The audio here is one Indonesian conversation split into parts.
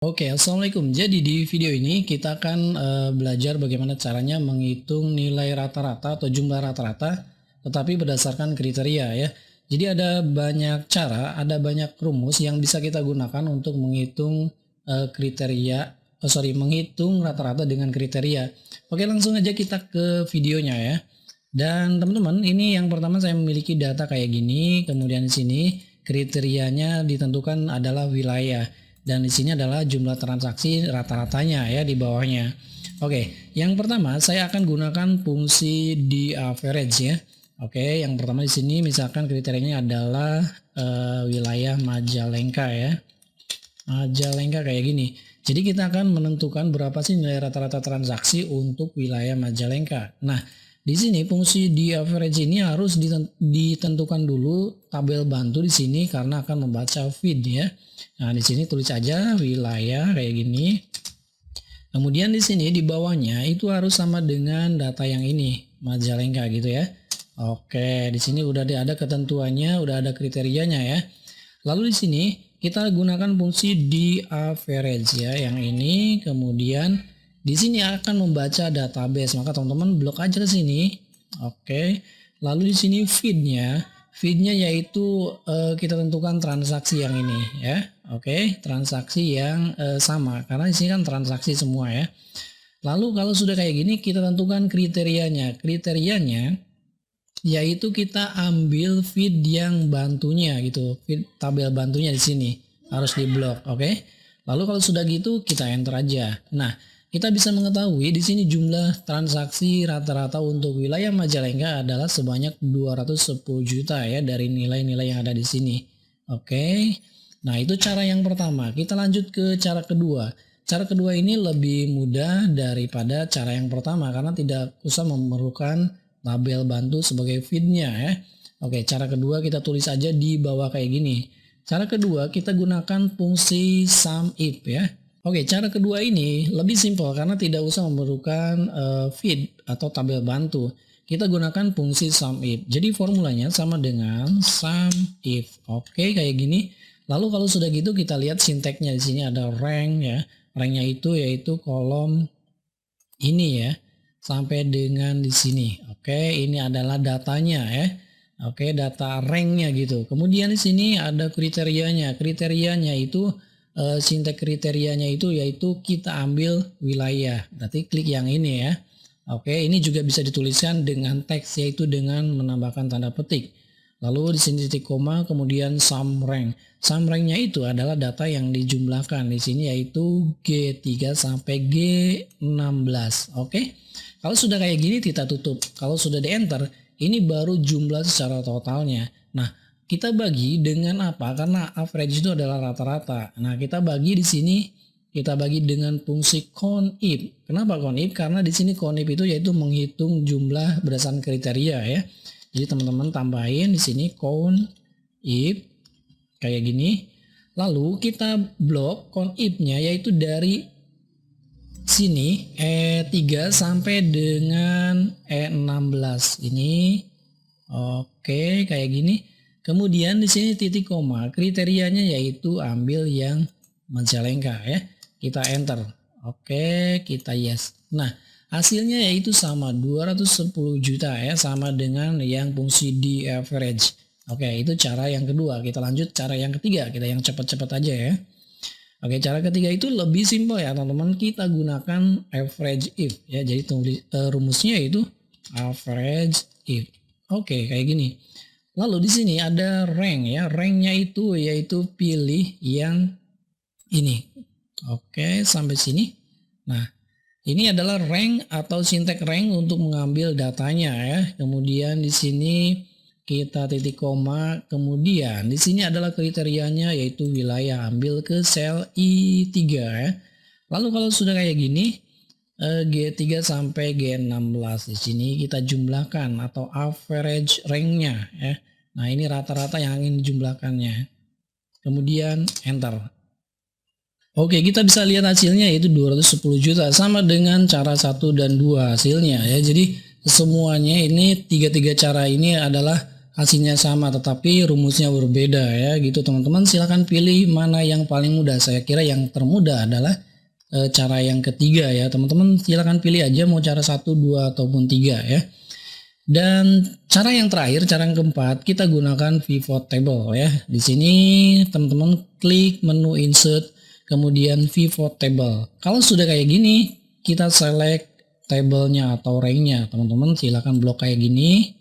Oke, assalamualaikum. Jadi di video ini kita akan belajar bagaimana caranya menghitung nilai rata-rata atau jumlah rata-rata, tetapi berdasarkan kriteria ya. Jadi ada banyak cara, ada banyak rumus yang bisa kita gunakan untuk menghitung menghitung rata-rata dengan kriteria. Oke, langsung aja kita ke videonya ya. Dan teman-teman, ini yang pertama saya memiliki data kayak gini, kemudian di sini kriterianya ditentukan adalah wilayah. Dan di sini adalah jumlah transaksi rata-ratanya ya di bawahnya. Oke, yang pertama saya akan gunakan fungsi di average ya. Oke, yang pertama di sini misalkan kriterianya adalah wilayah Majalengka ya. Majalengka kayak gini. Jadi kita akan menentukan berapa sih nilai rata-rata transaksi untuk wilayah Majalengka. Nah, di sini fungsi di average ini harus ditentukan dulu tabel bantu di sini karena akan membaca feed ya. Nah, di sini tulis aja wilayah kayak gini. Kemudian di sini di bawahnya itu harus sama dengan data yang ini, Majalengka gitu ya. Oke, di sini udah ada ketentuannya, udah ada kriterianya ya. Lalu di sini kita gunakan fungsi di average ya, yang ini. Kemudian di sini akan membaca database, maka teman-teman blok aja ke sini. Oke. Lalu di sini feednya yaitu kita tentukan transaksi yang ini ya. Oke, transaksi yang sama karena di sini kan transaksi semua ya. Lalu kalau sudah kayak gini kita tentukan kriterianya. Kriterianya yaitu kita ambil feed yang bantunya gitu, feed tabel bantunya di sini harus diblok, oke? Lalu kalau sudah gitu kita enter aja. Nah, kita bisa mengetahui di sini jumlah transaksi rata-rata untuk wilayah Majalengka adalah sebanyak 210 juta ya dari nilai-nilai yang ada di sini. Oke. Nah, itu cara yang pertama. Kita lanjut ke cara kedua. Cara kedua ini lebih mudah daripada cara yang pertama karena tidak usah memerlukan tabel bantu sebagai feednya ya. Oke, cara kedua kita tulis aja di bawah kayak gini. Cara kedua kita gunakan fungsi SUMIF ya. Oke, cara kedua ini lebih simpel karena tidak usah memerlukan feed atau tabel bantu. Kita gunakan fungsi SUMIF. Jadi formulanya sama dengan SUMIF. Oke, kayak gini. Lalu kalau sudah gitu kita lihat sinteksnya di sini ada rank ya. Ranknya itu yaitu kolom ini ya. Sampai dengan di sini. Oke, ini adalah datanya ya. Oke, data ranknya gitu. Kemudian di sini ada kriterianya. Kriterianya itu sinteks kriterianya itu yaitu kita ambil wilayah. Berarti klik yang ini ya. Oke, ini juga bisa dituliskan dengan teks yaitu dengan menambahkan tanda petik. Lalu di sini titik koma, kemudian sum rank. Sum ranknya itu adalah data yang dijumlahkan di sini yaitu G3 sampai G16. Oke. Kalau sudah kayak gini kita tutup. Kalau sudah di enter, ini baru jumlah secara totalnya. Nah, kita bagi dengan apa? Karena average itu adalah rata-rata. Nah, kita bagi di sini, kita bagi dengan fungsi COUNTIF. Kenapa COUNTIF? Karena di sini COUNTIF itu yaitu menghitung jumlah berdasarkan kriteria ya. Jadi teman-teman tambahin di sini COUNTIF kayak gini. Lalu kita blok COUNTIF-nya yaitu dari sini E3 sampai dengan E16 ini. Oke, kayak gini. Kemudian di sini titik koma, kriterianya yaitu ambil yang Majalengka ya. Kita enter. Oke, kita yes. Nah, hasilnya yaitu sama 210 juta ya, sama dengan yang fungsi di average. Oke, itu cara yang kedua. Kita lanjut cara yang ketiga, kita yang cepat-cepat aja ya. Oke, cara ketiga itu lebih simpel ya teman-teman. Kita gunakan average if ya. Jadi rumusnya itu average if. Oke, kayak gini. Lalu di sini ada rank ya. Ranknya itu yaitu pilih yang ini. Oke, sampai sini. Nah, ini adalah rank atau sinteks rank untuk mengambil datanya ya. Kemudian di sini kita titik koma, kemudian di sini adalah kriterianya yaitu wilayah, ambil ke sel I3 ya. Lalu kalau sudah kayak gini G3 sampai G16 di sini kita jumlahkan atau average ranknya ya. Nah, ini rata-rata yang ingin dijumlahkannya. Kemudian enter. Oke, kita bisa lihat hasilnya yaitu 210 juta sama dengan cara 1 dan 2 hasilnya ya. Jadi semuanya ini tiga-tiga cara ini adalah hasilnya sama tetapi rumusnya berbeda ya gitu teman-teman. Silahkan pilih mana yang paling mudah. Saya kira yang termudah adalah cara yang ketiga ya teman-teman. Silahkan pilih aja mau cara 1, 2 ataupun 3 ya. Dan cara yang terakhir, cara yang keempat, kita gunakan pivot table ya. Di sini teman-teman klik menu insert, kemudian pivot table. Kalau sudah kayak gini, kita select tabelnya atau ranknya. Teman-teman silakan blok kayak gini.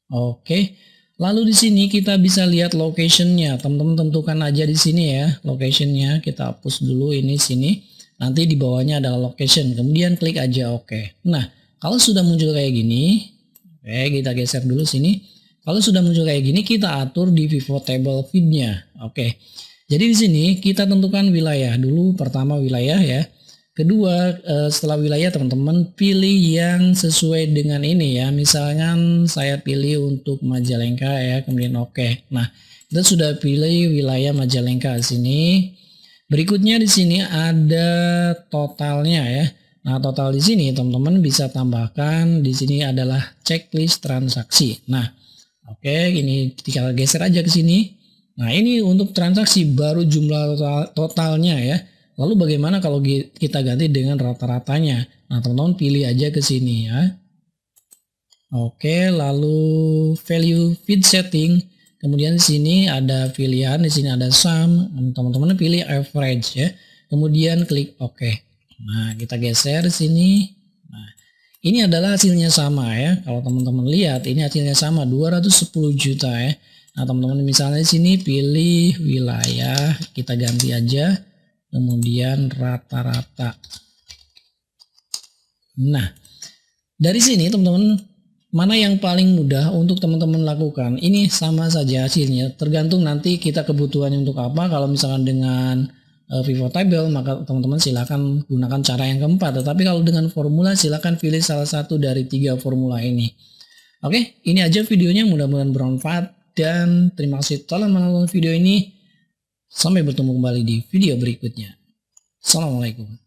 Oke. Lalu di sini kita bisa lihat locationnya. Teman-teman tentukan aja di sini ya, locationnya. Kita hapus dulu ini sini. Nanti di bawahnya ada location. Kemudian klik aja oke. Nah, kalau sudah muncul kayak gini. Oke, kita geser dulu sini. Kalau sudah muncul kayak gini, kita atur di pivot table feed-nya. Oke. Jadi di sini kita tentukan wilayah dulu. Pertama wilayah ya. Kedua, setelah wilayah teman-teman pilih yang sesuai dengan ini ya. Misalkan saya pilih untuk Majalengka ya, kemudian oke. Nah, kita sudah pilih wilayah Majalengka sini. Berikutnya di sini ada totalnya ya. Nah, total di sini teman-teman bisa tambahkan di sini adalah checklist transaksi. Nah, oke, ini tinggal geser aja ke sini. Nah, ini untuk transaksi baru jumlah totalnya ya. Lalu bagaimana kalau kita ganti dengan rata-ratanya? Nah, teman-teman pilih aja ke sini ya. Oke, lalu value feed setting. Kemudian di sini ada pilihan, di sini ada sum. Teman-teman pilih average ya. Kemudian klik oke. Nah, kita geser sini. Nah, ini adalah hasilnya sama ya. Kalau teman-teman lihat, ini hasilnya sama 210 juta ya. Nah, teman-teman misalnya di sini pilih wilayah, kita ganti aja. Kemudian rata-rata. Nah, dari sini teman-teman, mana yang paling mudah untuk teman-teman lakukan? Ini sama saja hasilnya. Tergantung nanti kita kebutuhannya untuk apa. Kalau misalkan dengan pivot table maka teman-teman silakan gunakan cara yang keempat, tetapi kalau dengan formula silakan pilih salah satu dari 3 formula ini. Oke, ini aja videonya, mudah-mudahan bermanfaat dan terima kasih telah menonton video ini. Sampai bertemu kembali di video berikutnya. Assalamualaikum.